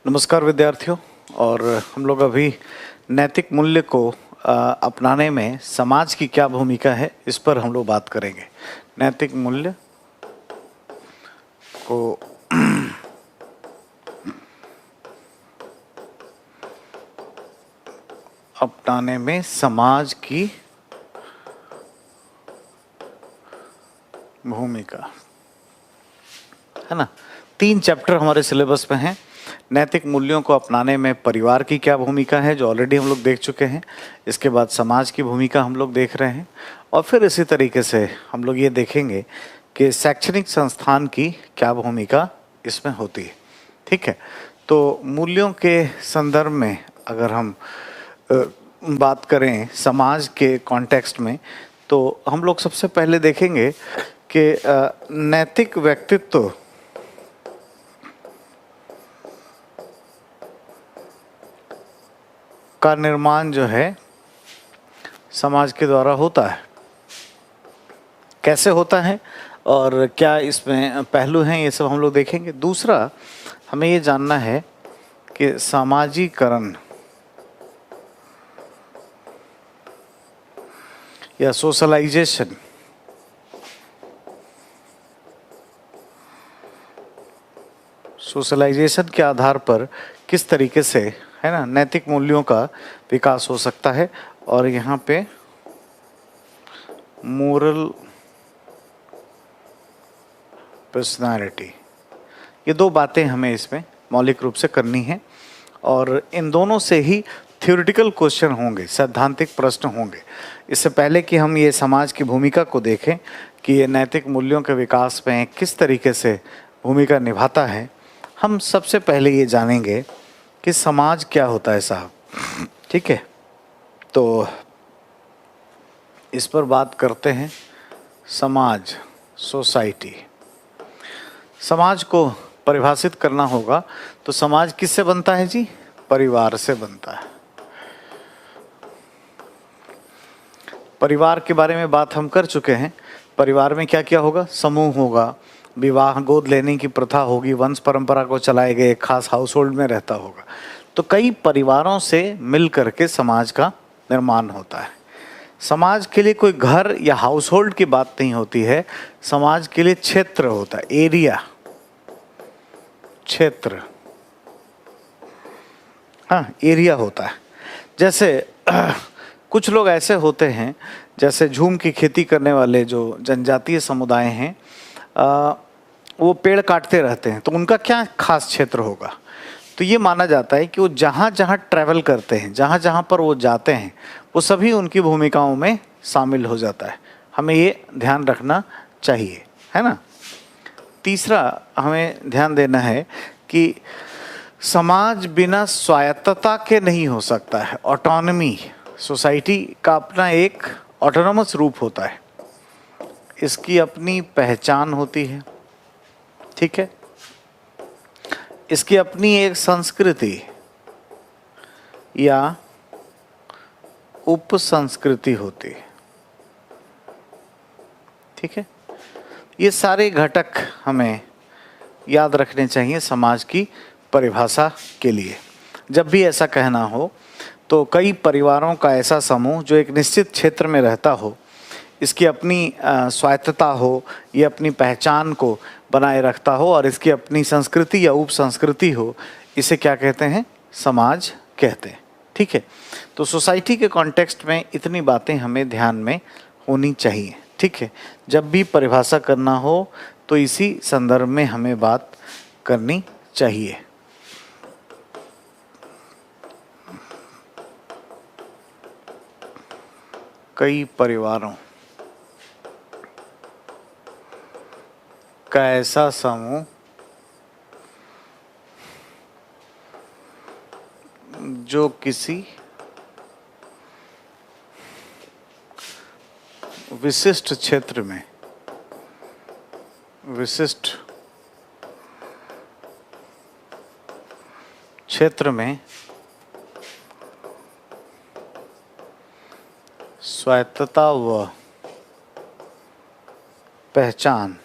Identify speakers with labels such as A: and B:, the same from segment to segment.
A: नमस्कार विद्यार्थियों। और हम लोग अभी नैतिक मूल्य को अपनाने में समाज की क्या भूमिका है, इस पर हम लोग बात करेंगे। नैतिक मूल्य को अपनाने में समाज की भूमिका, है ना। 3 चैप्टर हमारे सिलेबस में हैं। नैतिक मूल्यों को अपनाने में परिवार की क्या भूमिका है, जो ऑलरेडी हम लोग देख चुके हैं। इसके बाद समाज की भूमिका हम लोग देख रहे हैं, और फिर इसी तरीके से हम लोग ये देखेंगे कि शैक्षणिक संस्थान की क्या भूमिका इसमें होती है। ठीक है, तो मूल्यों के संदर्भ में अगर हम बात करें समाज के कॉन्टेक्स्ट में, तो हम लोग सबसे पहले देखेंगे कि नैतिक व्यक्तित्व का निर्माण जो है समाज के द्वारा होता है। कैसे होता है और क्या इसमें पहलू हैं, ये सब हम लोग देखेंगे। दूसरा, हमें ये जानना है कि सामाजिकरण या सोशलाइजेशन के आधार पर किस तरीके से, है ना, नैतिक मूल्यों का विकास हो सकता है। और यहाँ पे मोरल पर्सनालिटी, ये 2 बातें हमें इसमें मौलिक रूप से करनी है। और इन दोनों से ही थ्योरेटिकल क्वेश्चन होंगे, सैद्धांतिक प्रश्न होंगे। इससे पहले कि हम ये समाज की भूमिका को देखें कि ये नैतिक मूल्यों के विकास में किस तरीके से भूमिका निभाता है, हम सबसे पहले ये जानेंगे कि समाज क्या होता है साहब। ठीक है, तो इस पर बात करते हैं। समाज, सोसाइटी। समाज को परिभाषित करना होगा तो समाज किससे बनता है जी? परिवार से बनता है। परिवार के बारे में बात हम कर चुके हैं। परिवार में क्या क्या होगा? समूह होगा, विवाह, गोद लेने की प्रथा होगी, वंश परंपरा को चलाए गए एक खास हाउस होल्ड में रहता होगा। तो कई परिवारों से मिल करके समाज का निर्माण होता है। समाज के लिए कोई घर या हाउस होल्ड की बात नहीं होती है, समाज के लिए क्षेत्र होता है, एरिया, क्षेत्र, हाँ, एरिया होता है। जैसे कुछ लोग ऐसे होते हैं, जैसे झूम की खेती करने वाले जो जनजातीय समुदाय हैं, वो पेड़ काटते रहते हैं, तो उनका क्या खास क्षेत्र होगा? तो ये माना जाता है कि वो जहाँ जहाँ ट्रैवल करते हैं, जहाँ जहाँ पर वो जाते हैं, वो सभी उनकी भूमिकाओं में शामिल हो जाता है। हमें ये ध्यान रखना चाहिए, है ना। तीसरा, हमें ध्यान देना है कि समाज बिना स्वायत्तता के नहीं हो सकता है। ऑटोनॉमी, सोसाइटी का अपना एक ऑटोनॉमस रूप होता है, इसकी अपनी पहचान होती है। ठीक है, इसकी अपनी एक संस्कृति या उप संस्कृति होती है। ठीक है, ये सारे घटक हमें याद रखने चाहिए समाज की परिभाषा के लिए। जब भी ऐसा कहना हो तो कई परिवारों का ऐसा समूह जो एक निश्चित क्षेत्र में रहता हो, इसकी अपनी स्वायत्तता हो, ये अपनी पहचान को बनाए रखता हो और इसकी अपनी संस्कृति या उप संस्कृति हो, इसे क्या कहते हैं? समाज कहते हैं। ठीक है, तो सोसाइटी के कॉन्टेक्स्ट में इतनी बातें हमें ध्यान में होनी चाहिए। ठीक है, जब भी परिभाषा करना हो तो इसी संदर्भ में हमें बात करनी चाहिए। कई परिवारों का ऐसा समूह जो किसी विशिष्ट क्षेत्र में, स्वायत्तता व पहचान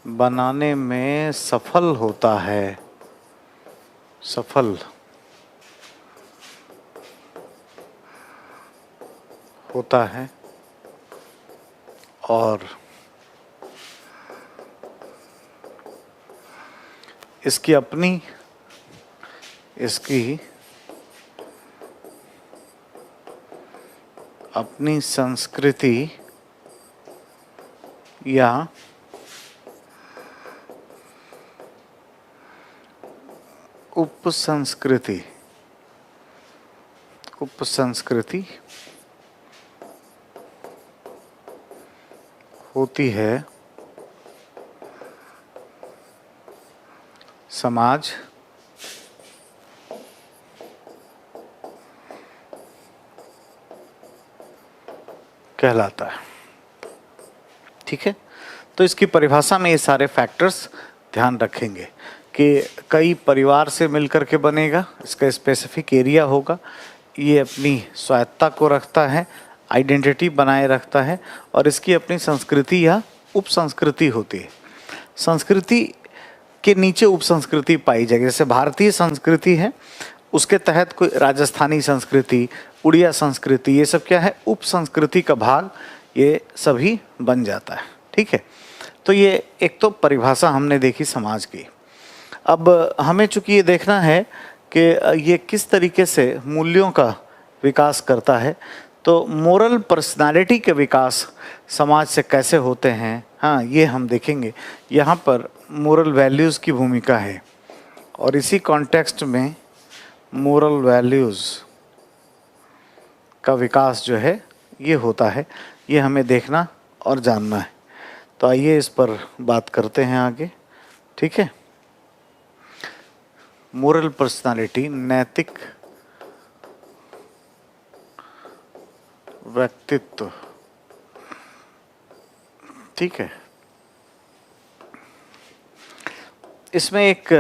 A: बनाने में सफल होता है, सफल होता है और इसकी अपनी संस्कृति या उपसंस्कृति होती है। समाज कहलाता है। ठीक है, तो इसकी परिभाषा में ये सारे फैक्टर्स ध्यान रखेंगे कि कई परिवार से मिलकर के बनेगा, इसका स्पेसिफिक एरिया होगा, ये अपनी स्वायत्ता को रखता है, आइडेंटिटी बनाए रखता है और इसकी अपनी संस्कृति या उपसंस्कृति होती है। संस्कृति के नीचे उपसंस्कृति पाई जाएगी। जैसे भारतीय संस्कृति है, उसके तहत कोई राजस्थानी संस्कृति, उड़िया संस्कृति, ये सब क्या है, उपसंस्कृति का भाग ये सभी बन जाता है। ठीक है, तो ये एक तो परिभाषा हमने देखी समाज की। अब हमें चूंकि ये देखना है कि ये किस तरीके से मूल्यों का विकास करता है, तो मोरल पर्सनालिटी के विकास समाज से कैसे होते हैं, हाँ ये हम देखेंगे। यहाँ पर मोरल वैल्यूज़ की भूमिका है और इसी कॉन्टेक्स्ट में मोरल वैल्यूज़ का विकास जो है ये होता है, ये हमें देखना और जानना है। तो आइए इस पर बात करते हैं आगे। ठीक है, मोरल पर्सनालिटी, नैतिक व्यक्तित्व। ठीक है, इसमें एक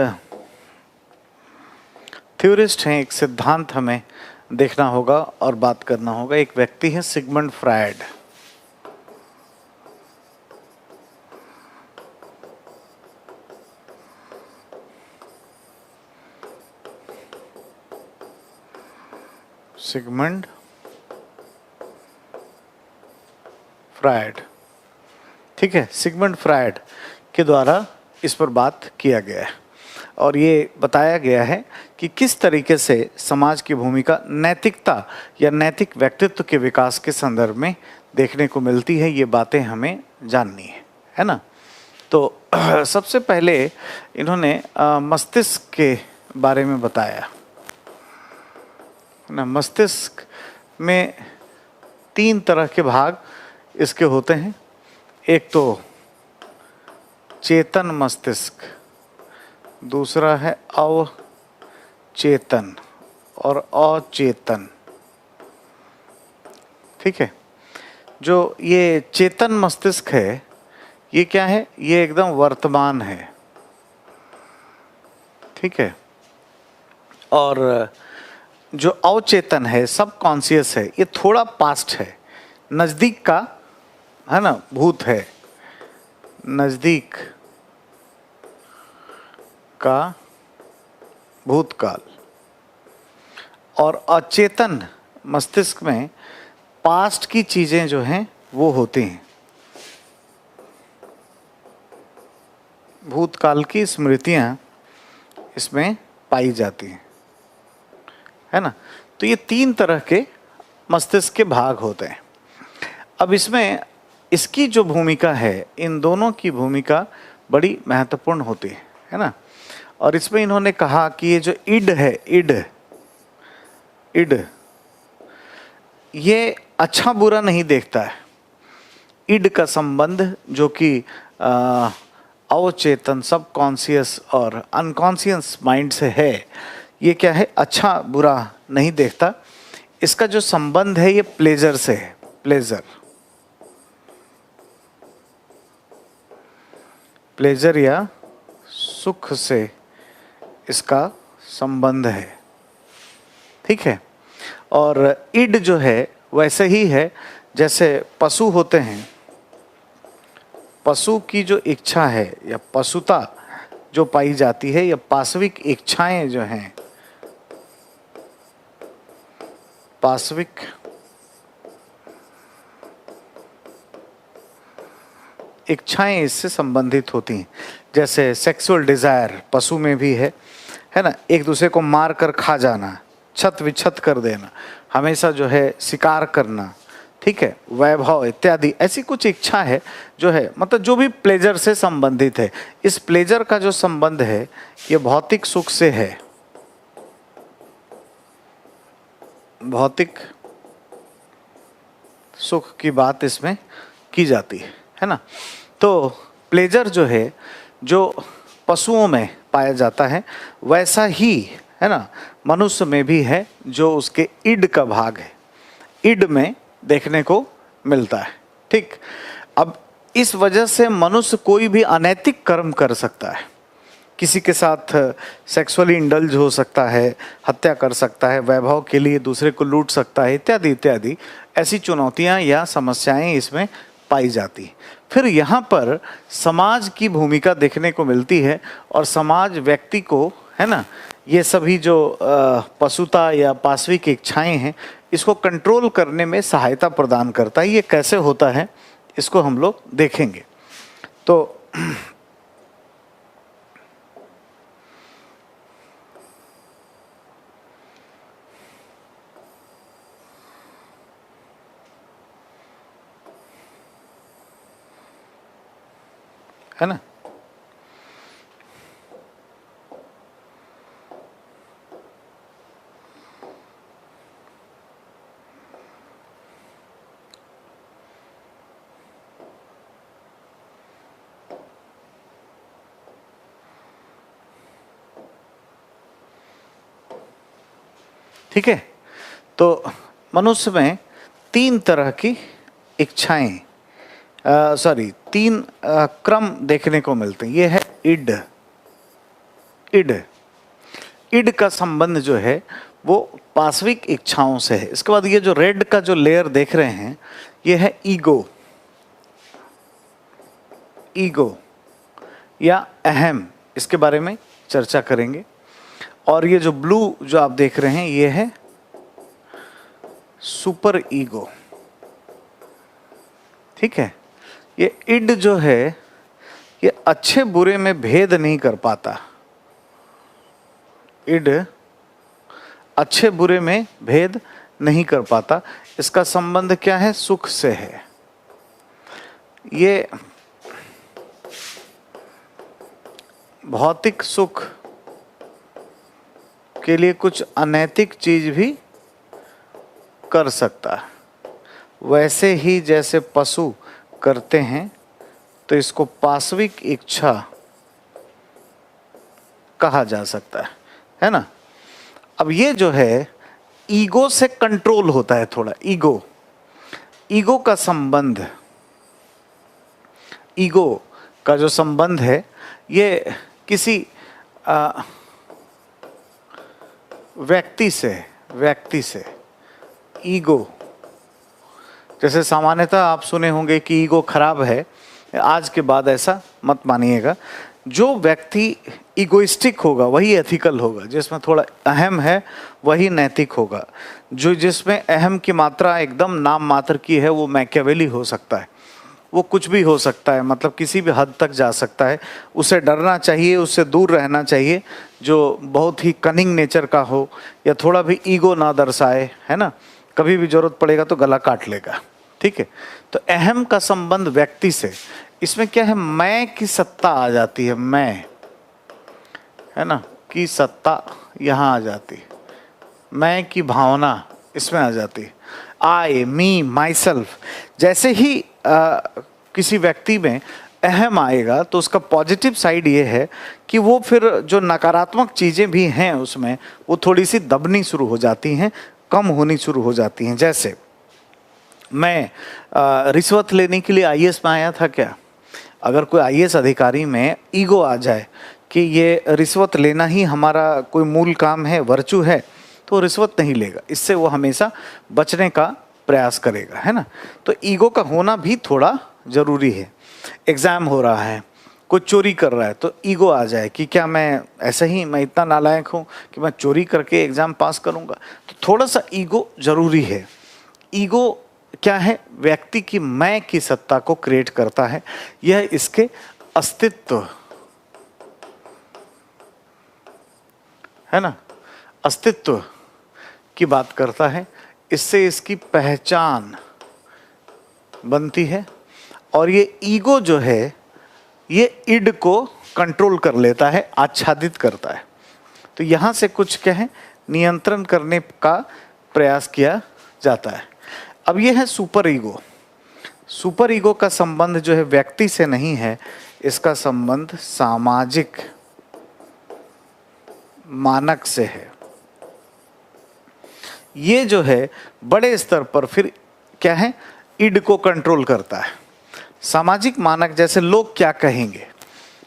A: थ्योरिस्ट हैं, एक सिद्धांत हमें देखना होगा और बात करना होगा। एक व्यक्ति है सिगमंड फ्रायड। सिगमंड फ्रायड, ठीक है, सिगमंड फ्रायड के द्वारा इस पर बात किया गया है और ये बताया गया है कि किस तरीके से समाज की भूमिका नैतिकता या नैतिक व्यक्तित्व के विकास के संदर्भ में देखने को मिलती है। ये बातें हमें जाननी है ना। तो सबसे पहले इन्होंने मस्तिष्क के बारे में बताया ना। मस्तिष्क में 3 तरह के भाग इसके होते हैं। एक तो चेतन मस्तिष्क, दूसरा है अवचेतन और अचेतन। ठीक है, जो ये चेतन मस्तिष्क है ये क्या है, ये एकदम वर्तमान है। ठीक है, और जो अवचेतन है, सब कॉन्शियस है, ये थोड़ा पास्ट है, नज़दीक का है ना, भूत है, नज़दीक का भूतकाल। और अचेतन मस्तिष्क में पास्ट की चीज़ें जो हैं वो होती हैं, भूतकाल की स्मृतियाँ इसमें पाई जाती हैं, है ना। तो ये 3 तरह के मस्तिष्क के भाग होते हैं। अब इसमें इसकी जो भूमिका है, इन दोनों की भूमिका बड़ी महत्वपूर्ण होती है ना। और इसमें इन्होंने कहा कि ये जो इड है, इड ये अच्छा बुरा नहीं देखता है। इड का संबंध जो कि अवचेतन, सब कॉन्शियस और अनकॉन्शियस माइंड से है, ये क्या है, अच्छा बुरा नहीं देखता। इसका जो संबंध है ये प्लेजर से है, प्लेजर या सुख से इसका संबंध है। ठीक है, और इड जो है वैसे ही है जैसे पशु होते हैं, पशु की जो इच्छा है या पशुता जो पाई जाती है या पाशविक इच्छाएं जो हैं, पाशविक इच्छाएं इससे संबंधित होती हैं। जैसे सेक्सुअल डिजायर पशु में भी है ना, एक दूसरे को मार कर खा जाना, छत विछत कर देना, हमेशा जो है शिकार करना, ठीक है, वैभव इत्यादि, ऐसी कुछ इच्छा है जो है, मतलब जो भी प्लेजर से संबंधित है। इस प्लेजर का जो संबंध है ये भौतिक सुख से है, भौतिक सुख की बात इसमें की जाती है ना। तो प्लेजर जो है जो पशुओं में पाया जाता है वैसा ही है ना मनुष्य में भी है, जो उसके इड का भाग है, इड में देखने को मिलता है। ठीक, अब इस वजह से मनुष्य कोई भी अनैतिक कर्म कर सकता है, किसी के साथ सेक्सुअली इंडल्ज हो सकता है, हत्या कर सकता है, वैभव के लिए दूसरे को लूट सकता है, इत्यादि इत्यादि ऐसी चुनौतियां या समस्याएं इसमें पाई जाती। फिर यहाँ पर समाज की भूमिका देखने को मिलती है, और समाज व्यक्ति को है ना ये सभी जो पशुता या पाशविक इच्छाएं हैं इसको कंट्रोल करने में सहायता प्रदान करता है। ये कैसे होता है इसको हम लोग देखेंगे। तो है ना, ठीक है। तो मनुष्य में तीन तरह की इच्छाएं, तीन क्रम देखने को मिलते हैं। ये है इड, इड, इड का संबंध जो है वो पाशविक इच्छाओं से है। इसके बाद ये जो रेड का जो लेयर देख रहे हैं ये है ईगो, ईगो या अहम, इसके बारे में चर्चा करेंगे। और ये जो ब्लू जो आप देख रहे हैं ये है सुपर ईगो, ठीक है। ये इड जो है ये अच्छे बुरे में भेद नहीं कर पाता, इड अच्छे बुरे में भेद नहीं कर पाता। इसका संबंध क्या है? सुख से है। ये भौतिक सुख के लिए कुछ अनैतिक चीज भी कर सकता है, वैसे ही जैसे पशु करते हैं, तो इसको पाशविक इच्छा कहा जा सकता है ना। अब ये जो है ईगो से कंट्रोल होता है थोड़ा, ईगो, ईगो का संबंध, ईगो का जो संबंध है ये किसी व्यक्ति से ईगो, जैसे सामान्यतः आप सुने होंगे कि ईगो खराब है, आज के बाद ऐसा मत मानिएगा। जो व्यक्ति इगोइस्टिक होगा वही एथिकल होगा, जिसमें थोड़ा अहम है वही नैतिक होगा। जो जिसमें अहम की मात्रा एकदम नाम मात्र की है वो मैकियावेली हो सकता है, वो कुछ भी हो सकता है, मतलब किसी भी हद तक जा सकता है। उसे डरना चाहिए, उससे दूर रहना चाहिए, जो बहुत ही कनिंग नेचर का हो या थोड़ा भी ईगो ना दर्शाए, है ना। कभी भी जरूरत पड़ेगा तो गला काट लेगा, ठीक है। तो अहम का संबंध व्यक्ति से, इसमें क्या है, मैं की सत्ता आ जाती है, मैं, है ना, की सत्ता यहाँ आ जाती है, मैं की भावना इसमें आ जाती है। आई, मी, माई सेल्फ। जैसे ही किसी व्यक्ति में अहम आएगा तो उसका पॉजिटिव साइड ये है कि वो फिर जो नकारात्मक चीज़ें भी हैं उसमें वो थोड़ी सी दबनी शुरू हो जाती हैं, कम होनी शुरू हो जाती हैं। जैसे मैं रिश्वत लेने के लिए आईएएस में आया था क्या? अगर कोई आईएएस अधिकारी में ईगो आ जाए कि ये रिश्वत लेना ही हमारा कोई मूल काम है, वर्चू है, तो रिश्वत नहीं लेगा, इससे वो हमेशा बचने का प्रयास करेगा, है ना। तो ईगो का होना भी थोड़ा जरूरी है। एग्ज़ाम हो रहा है, कोई चोरी कर रहा है, तो ईगो आ जाए कि क्या मैं ऐसे ही, मैं इतना नालायक हूँ कि मैं चोरी करके एग्ज़ाम पास करूँगा। तो थोड़ा सा ईगो ज़रूरी है। ईगो क्या है? व्यक्ति की मैं की सत्ता को क्रिएट करता है। यह इसके अस्तित्व, है ना, अस्तित्व की बात करता है। इससे इसकी पहचान बनती है। और ये ईगो जो है ये इड को कंट्रोल कर लेता है, आच्छादित करता है। तो यहाँ से कुछ क्या है, नियंत्रण करने का प्रयास किया जाता है। अब ये है सुपर ईगो। सुपर ईगो का संबंध जो है व्यक्ति से नहीं है, इसका संबंध सामाजिक मानक से है। ये जो है बड़े स्तर पर फिर क्या है, इड को कंट्रोल करता है। सामाजिक मानक जैसे लोग क्या कहेंगे,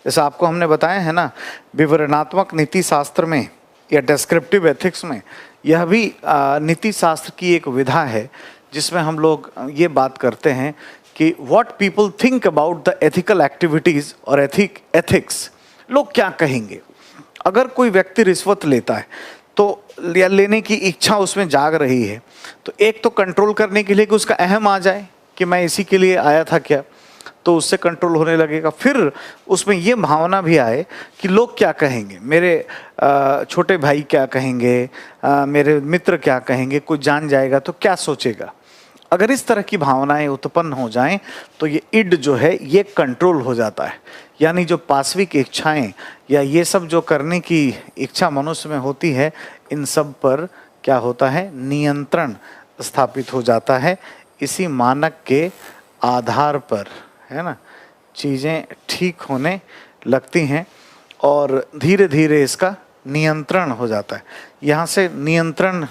A: जैसे आपको हमने बताया है ना, विवरणात्मक नीति शास्त्र में या डिस्क्रिप्टिव एथिक्स में, यह भी नीति शास्त्र की एक विधा है जिसमें हम लोग ये बात करते हैं कि what people think about the ethical activities और एथिक्स। लोग क्या कहेंगे। अगर कोई व्यक्ति रिश्वत लेता है तो, या लेने की इच्छा उसमें जाग रही है, तो एक तो कंट्रोल करने के लिए कि उसका अहम आ जाए कि मैं इसी के लिए आया था क्या, तो उससे कंट्रोल होने लगेगा। फिर उसमें ये भावना भी आए कि लोग क्या कहेंगे, मेरे छोटे भाई क्या कहेंगे, मेरे मित्र क्या कहेंगे, कोई जान जाएगा तो क्या सोचेगा। अगर इस तरह की भावनाएं उत्पन्न हो जाएं तो ये इड जो है ये कंट्रोल हो जाता है। यानी जो पाश्विक इच्छाएं या ये सब जो करने की इच्छा मनुष्य में होती है, इन सब पर क्या होता है, नियंत्रण स्थापित हो जाता है। इसी मानक के आधार पर, है ना, चीज़ें ठीक होने लगती हैं और धीरे धीरे इसका नियंत्रण हो जाता है। यहाँ से नियंत्रण,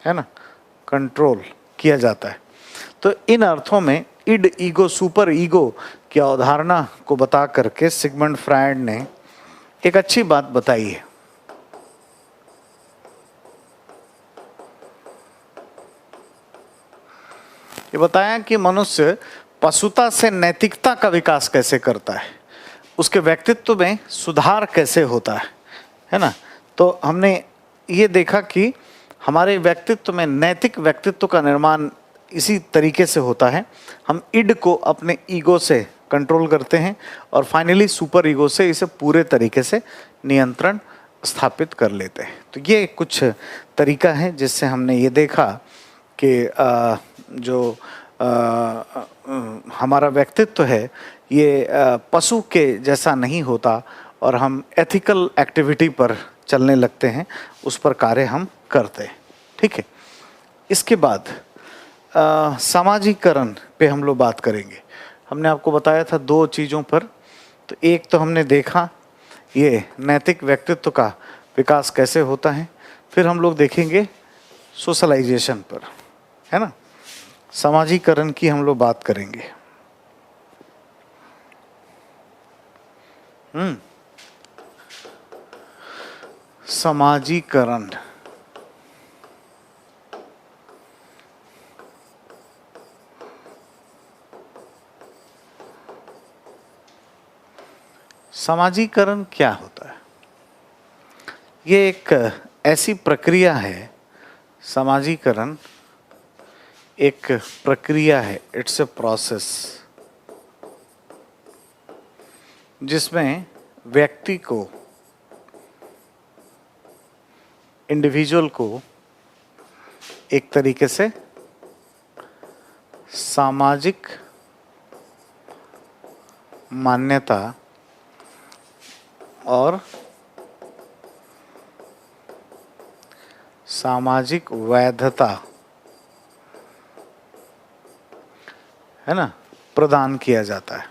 A: है ना, कंट्रोल किया जाता है। तो इन अर्थों में इड, ईगो, सुपर ईगो की अवधारणा को बता करके सिगमंड फ्रायड ने एक अच्छी बात बताई है। ये बताया कि मनुष्य पशुता से नैतिकता का विकास कैसे करता है, उसके व्यक्तित्व में सुधार कैसे होता है ना। तो हमने ये देखा कि हमारे व्यक्तित्व में नैतिक व्यक्तित्व का निर्माण इसी तरीके से होता है। हम इड को अपने ईगो से कंट्रोल करते हैं और फाइनली सुपर ईगो से इसे पूरे तरीके से नियंत्रण स्थापित कर लेते हैं। तो ये कुछ तरीका है जिससे हमने ये देखा कि जो हमारा व्यक्तित्व है ये पशु के जैसा नहीं होता और हम एथिकल एक्टिविटी पर चलने लगते हैं, उस पर कार्य हम करते हैं। ठीक है, इसके बाद सामाजिकरण पे हम लोग बात करेंगे। हमने आपको बताया था दो चीज़ों पर। तो एक तो हमने देखा ये नैतिक व्यक्तित्व का विकास कैसे होता है, फिर हम लोग देखेंगे सोशलाइजेशन पर, है ना, सामाजिकरण की हम लोग बात करेंगे। सामाजिकरण, सामाजिकरण क्या होता है? ये एक ऐसी प्रक्रिया है, सामाजिकरण एक प्रक्रिया है, इट्स ए प्रोसेस, जिसमें व्यक्ति को, इंडिविजुअल को एक तरीके से सामाजिक मान्यता और सामाजिक वैधता, है ना, प्रदान किया जाता है।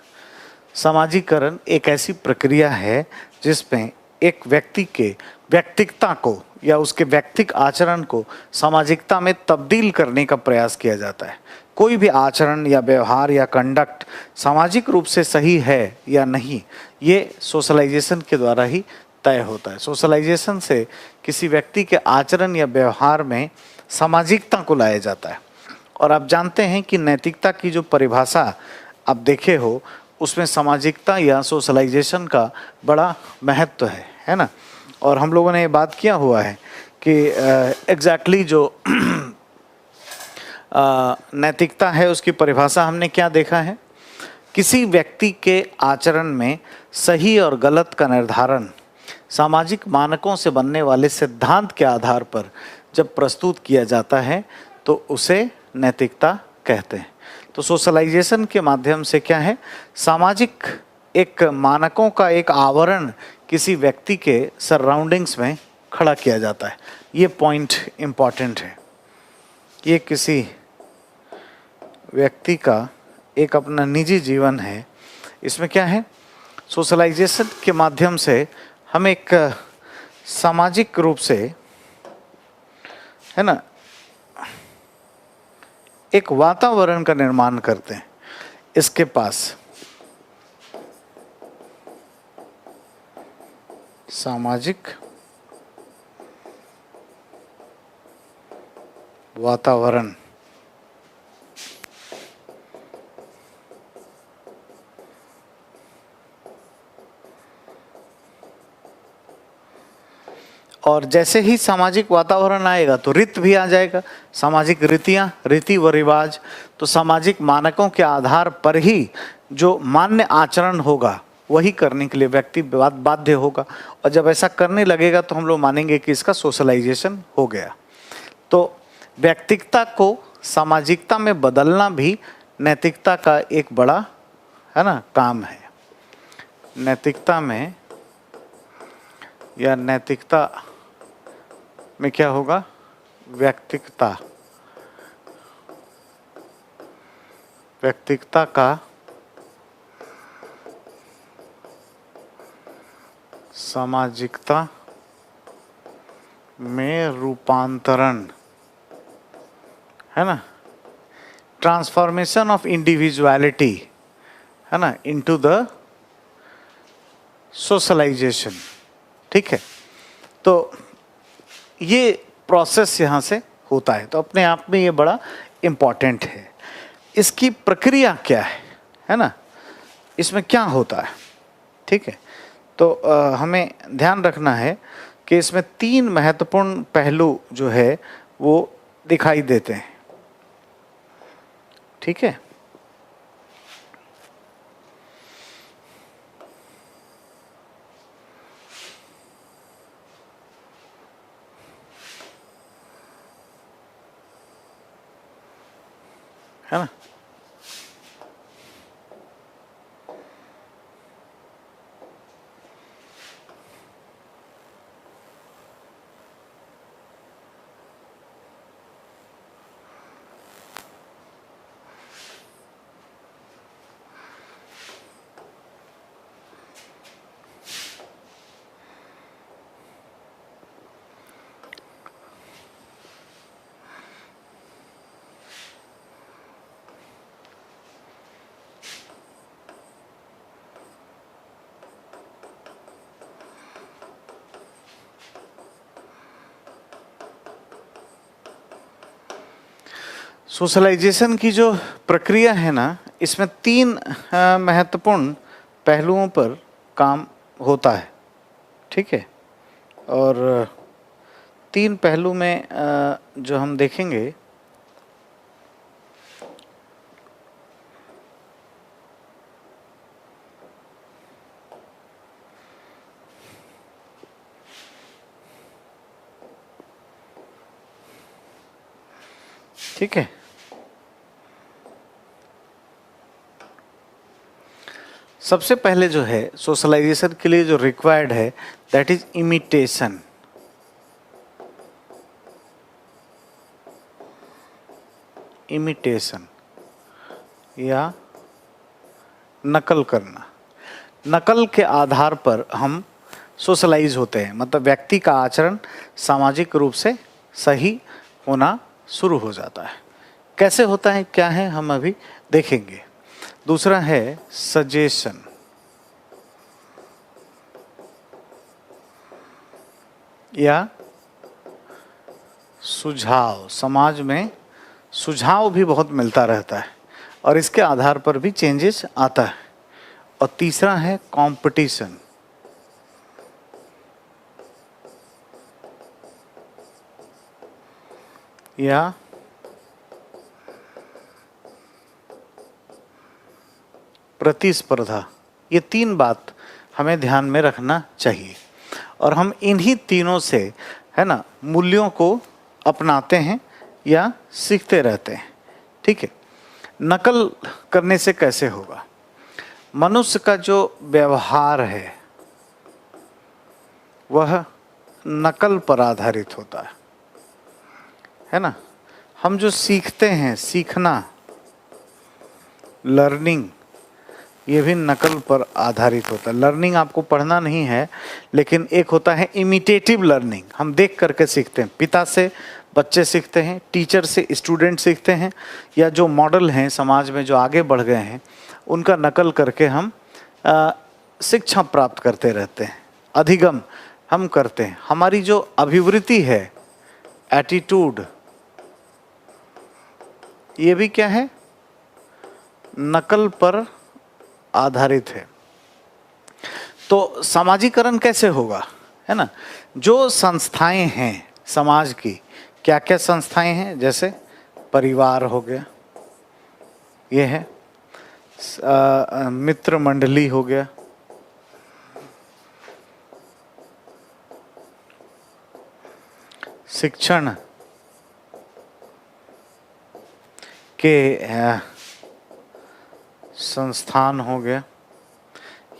A: सामाजिकरण एक ऐसी प्रक्रिया है जिसमें एक व्यक्ति के व्यक्तिकता को या उसके व्यक्तिक आचरण को सामाजिकता में तब्दील करने का प्रयास किया जाता है। कोई भी आचरण या व्यवहार या कंडक्ट सामाजिक रूप से सही है या नहीं, ये सोशलाइजेशन के द्वारा ही तय होता है। सोशलाइजेशन से किसी व्यक्ति के आचरण या व्यवहार में सामाजिकता को लाया जाता है और आप जानते हैं कि नैतिकता की जो परिभाषा आप देखे हो उसमें सामाजिकता या सोशलाइजेशन का बड़ा महत्व है ना। और हम लोगों ने ये बात किया हुआ है कि एग्जैक्टली जो नैतिकता है उसकी परिभाषा हमने क्या देखा है। किसी व्यक्ति के आचरण में सही और गलत का निर्धारण सामाजिक मानकों से बनने वाले सिद्धांत के आधार पर जब प्रस्तुत किया जाता है तो उसे नैतिकता कहते हैं। तो सोशलाइजेशन के माध्यम से क्या है, सामाजिक एक मानकों का एक आवरण किसी व्यक्ति के सराउंडिंग्स में खड़ा किया जाता है। ये पॉइंट इम्पॉर्टेंट है। ये किसी व्यक्ति का एक अपना निजी जीवन है, इसमें क्या है, सोशलाइजेशन के माध्यम से हम एक सामाजिक रूप से, है ना, एक वातावरण का निर्माण करते हैं। इसके पास सामाजिक वातावरण और जैसे ही सामाजिक वातावरण आएगा तो रित भी आ जाएगा, सामाजिक रीतियाँ, रीति व रिवाज। तो सामाजिक मानकों के आधार पर ही जो मान्य आचरण होगा वही करने के लिए व्यक्ति बाध्य होगा। और जब ऐसा करने लगेगा तो हम लोग मानेंगे कि इसका सोशलाइजेशन हो गया। तो व्यक्तिगता को सामाजिकता में बदलना भी नैतिकता का एक बड़ा, है ना, काम है। नैतिकता में या नैतिकता में क्या होगा, व्यक्तिगता का सामाजिकता में रूपांतरण, है ना, ट्रांसफॉर्मेशन ऑफ इंडिविजुअलिटी, है ना, इनटू द सोशलाइजेशन। ठीक है, तो ये प्रोसेस यहाँ से होता है। तो अपने आप में ये बड़ा इम्पॉर्टेंट है। इसकी प्रक्रिया क्या है ना, इसमें क्या होता है। ठीक है, तो हमें ध्यान रखना है कि इसमें 3 महत्वपूर्ण पहलू जो है वो दिखाई देते हैं। ठीक है, है ना। सोशलाइजेशन की जो प्रक्रिया है ना, इसमें 3 महत्वपूर्ण पहलुओं पर काम होता है। ठीक है, और 3 पहलू में जो हम देखेंगे, ठीक है, सबसे पहले जो है सोशलाइजेशन के लिए जो रिक्वायर्ड है दैट इज इमिटेशन। इमिटेशन या नकल करना। नकल के आधार पर हम सोशलाइज होते हैं, मतलब व्यक्ति का आचरण सामाजिक रूप से सही होना शुरू हो जाता है। कैसे होता है, क्या है, हम अभी देखेंगे। दूसरा है सजेशन या सुझाव, समाज में सुझाव भी बहुत मिलता रहता है और इसके आधार पर भी चेंजेस आता है। और तीसरा है कंपटीशन। या प्रतिस्पर्धा। ये तीन बात हमें ध्यान में रखना चाहिए और हम इन्हीं तीनों से, है ना, मूल्यों को अपनाते हैं या सीखते रहते हैं। ठीक है। नकल करने से कैसे होगा? मनुष्य का जो व्यवहार है वह नकल पर आधारित होता है ना। हम जो सीखते हैं, सीखना, लर्निंग, ये भी नकल पर आधारित होता है। लर्निंग आपको पढ़ना नहीं है, लेकिन एक होता है इमिटेटिव लर्निंग, हम देख करके सीखते हैं। पिता से बच्चे सीखते हैं, टीचर से स्टूडेंट सीखते हैं, या जो मॉडल हैं समाज में जो आगे बढ़ गए हैं उनका नकल करके हम शिक्षा प्राप्त करते रहते हैं, अधिगम हम करते हैं। हमारी जो अभिवृत्ति है, एटीट्यूड, ये भी क्या है? नकल पर आधारित है। तो सामाजिकरण कैसे होगा, है ना? जो संस्थाएं हैं समाज की, क्या क्या संस्थाएं हैं? जैसे परिवार हो गया, ये है, मित्र मंडली हो गया, शिक्षण के संस्थान हो गया,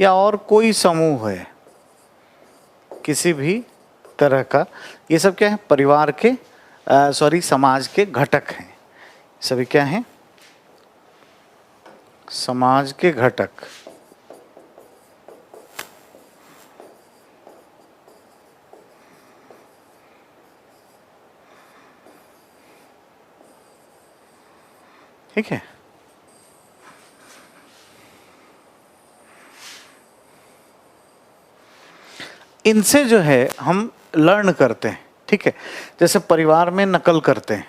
A: या और कोई समूह है किसी भी तरह का, ये सब क्या है? परिवार के समाज के घटक हैं। सभी क्या हैं? समाज के घटक। ठीक है। इनसे जो है हम लर्न करते हैं। ठीक है। जैसे परिवार में नकल करते हैं,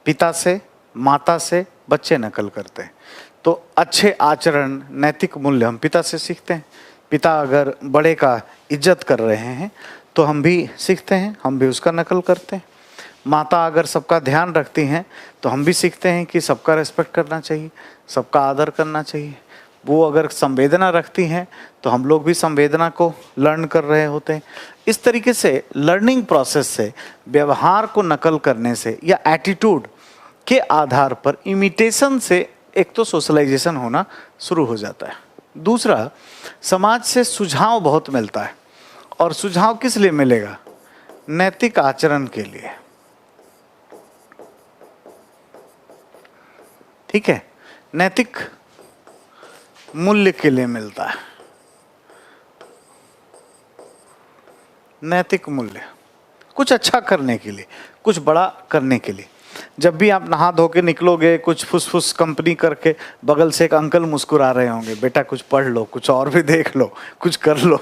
A: पिता से, माता से बच्चे नकल करते हैं। तो अच्छे आचरण, नैतिक मूल्य हम पिता से सीखते हैं। पिता अगर बड़े का इज्जत कर रहे हैं तो हम भी सीखते हैं, हम भी उसका नकल करते हैं। माता अगर सबका ध्यान रखती हैं तो हम भी सीखते हैं कि सबका रिस्पेक्ट करना चाहिए, सबका आदर करना चाहिए। वो अगर संवेदना रखती हैं तो हम लोग भी संवेदना को लर्न कर रहे होते हैं। इस तरीके से लर्निंग प्रोसेस से, व्यवहार को नकल करने से या एटीट्यूड के आधार पर इमिटेशन से एक तो सोशलाइजेशन होना शुरू हो जाता है। दूसरा, समाज से सुझाव बहुत मिलता है। और सुझाव किस लिए मिलेगा? नैतिक आचरण के लिए। ठीक है। नैतिक मूल्य के लिए मिलता है। नैतिक मूल्य कुछ अच्छा करने के लिए, कुछ बड़ा करने के लिए। जब भी आप नहा धो के निकलोगे, कुछ फुसफुस कंपनी करके, बगल से एक अंकल मुस्कुरा रहे होंगे, बेटा कुछ पढ़ लो, कुछ और भी देख लो, कुछ कर लो।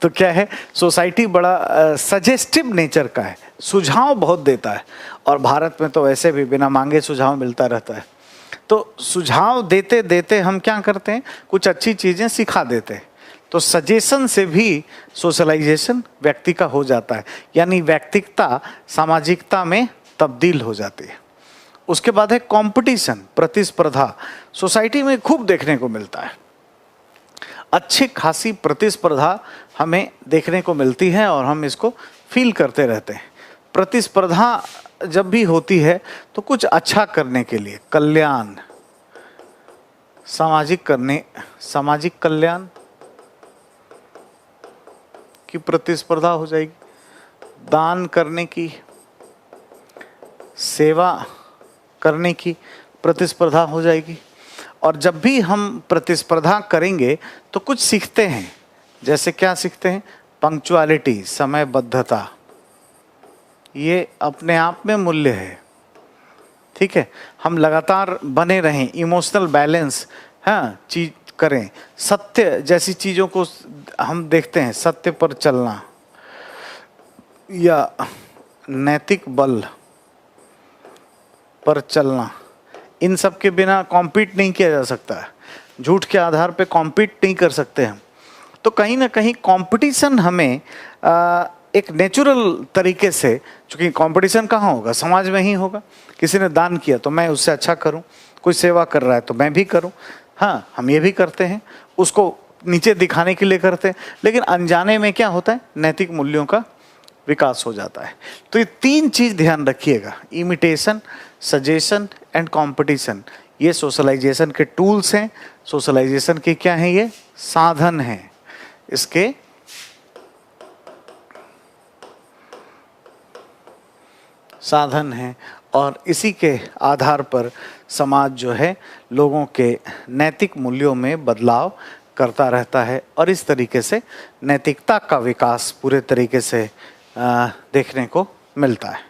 A: तो क्या है, सोसाइटी बड़ा सजेस्टिव नेचर का है, सुझाव बहुत देता है। और भारत में तो वैसे भी बिना मांगे सुझाव मिलता रहता है। तो सुझाव देते देते हम क्या करते हैं, कुछ अच्छी चीज़ें सिखा देते हैं। तो सजेशन से भी सोशलाइजेशन व्यक्ति का हो जाता है, यानी व्यक्तिकता सामाजिकता में तब्दील हो जाती है। उसके बाद है कंपटीशन, प्रतिस्पर्धा। सोसाइटी में खूब देखने को मिलता है, अच्छी खासी प्रतिस्पर्धा हमें देखने को मिलती है और हम इसको फील करते रहते हैं। प्रतिस्पर्धा जब भी होती है तो कुछ अच्छा करने के लिए, कल्याण, सामाजिक कल्याण की प्रतिस्पर्धा हो जाएगी, दान करने की, सेवा करने की प्रतिस्पर्धा हो जाएगी। और जब भी हम प्रतिस्पर्धा करेंगे तो कुछ सीखते हैं। जैसे क्या सीखते हैं? पंक्चुअलिटी, समयबद्धता, ये अपने आप में मूल्य है। ठीक है। हम लगातार बने रहें, इमोशनल बैलेंस, हाँ, चीज करें। सत्य जैसी चीज़ों को हम देखते हैं, सत्य पर चलना, या नैतिक बल, पर चलना, इन सब के बिना कॉम्पीट नहीं किया जा सकता है। झूठ के आधार पे कॉम्पीट नहीं कर सकते हम। तो कहीं ना कहीं कंपटीशन हमें एक नेचुरल तरीके से, क्योंकि कंपटीशन कहाँ होगा, समाज में ही होगा। किसी ने दान किया तो मैं उससे अच्छा करूं, कोई सेवा कर रहा है तो मैं भी करूं। हाँ, हम ये भी करते हैं, उसको नीचे दिखाने के लिए करते हैं, लेकिन अनजाने में क्या होता है, नैतिक मूल्यों का विकास हो जाता है। तो ये तीन चीज ध्यान रखिएगा, इमिटेशन, सजेशन एंड कंपटीशन। ये सोशलाइजेशन के टूल्स हैं। सोशलाइजेशन के क्या हैं, ये साधन हैं, इसके साधन हैं। और इसी के आधार पर समाज जो है लोगों के नैतिक मूल्यों में बदलाव करता रहता है, और इस तरीके से नैतिकता का विकास पूरे तरीके से देखने को मिलता है।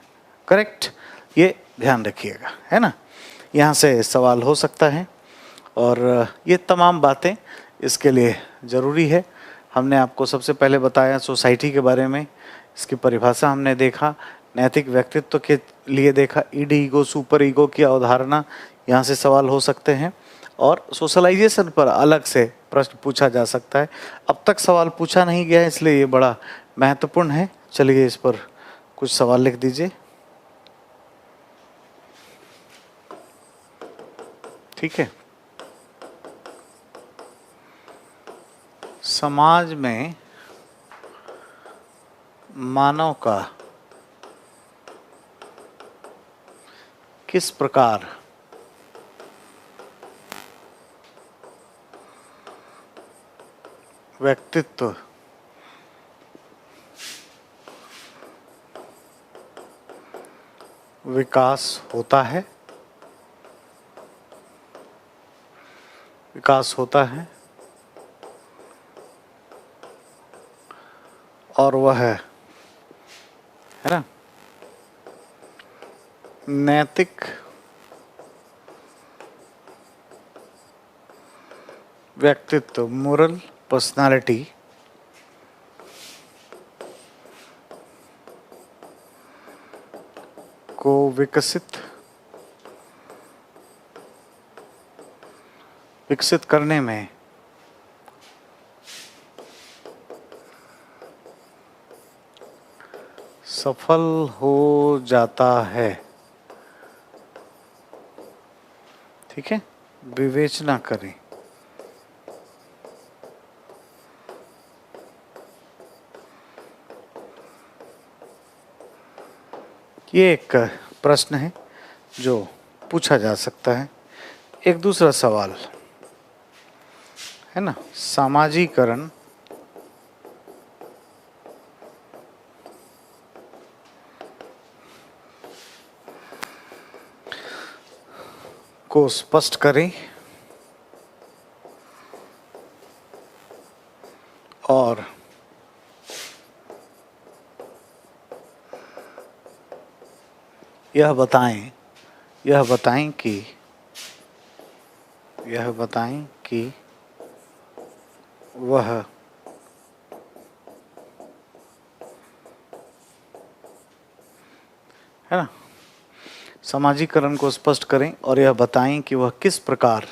A: करेक्ट, ये ध्यान रखिएगा, है ना। यहाँ से सवाल हो सकता है, और ये तमाम बातें इसके लिए ज़रूरी है। हमने आपको सबसे पहले बताया सोसाइटी के बारे में, इसकी परिभाषा हमने देखा, नैतिक व्यक्तित्व के लिए देखा, ईडी ईगो सुपर ईगो की अवधारणा, यहाँ से सवाल हो सकते हैं। और सोशलाइजेशन पर अलग से प्रश्न पूछा जा सकता है। अब तक सवाल पूछा नहीं गया है, इसलिए ये बड़ा महत्वपूर्ण है। चलिए इस पर कुछ सवाल लिख दीजिए। ठीक है। समाज में मानव का किस प्रकार व्यक्तित्व विकास होता है, और वह है ना नैतिक व्यक्तित्व, मोरल पर्सनालिटी को विकसित करने में सफल हो जाता है। ठीक है, विवेचना करें। ये एक प्रश्न है जो पूछा जा सकता है। एक दूसरा सवाल है ना, सामाजिकरण को स्पष्ट करें और यह बताएं कि वह है ना, सामाजिकरण को स्पष्ट करें और यह बताएं कि वह किस प्रकार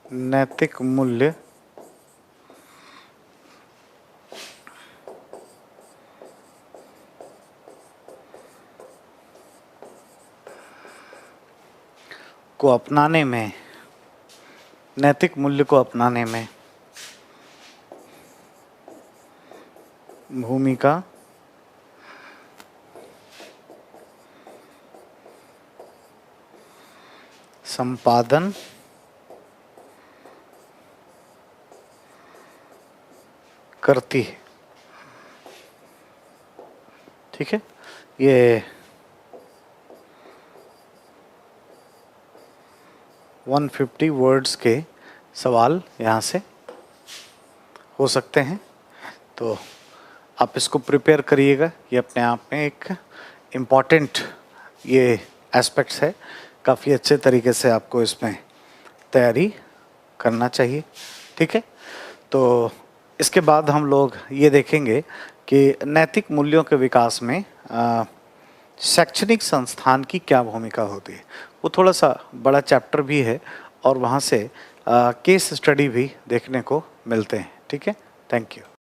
A: नैतिक मूल्य को अपनाने में, नैतिक मूल्य को अपनाने में भूमिका संपादन करती है। ठीक है, ये 150 वर्ड्स के सवाल यहाँ से हो सकते हैं, तो आप इसको प्रिपेयर करिएगा। ये अपने आप में एक इम्पॉर्टेंट ये एस्पेक्ट्स है, काफ़ी अच्छे तरीके से आपको इसमें तैयारी करना चाहिए। ठीक है, तो इसके बाद हम लोग ये देखेंगे कि नैतिक मूल्यों के विकास में शैक्षणिक संस्थान की क्या भूमिका होती है। वो थोड़ा सा बड़ा चैप्टर भी है और वहाँ से केस स्टडी भी देखने को मिलते हैं। ठीक है, थैंक यू।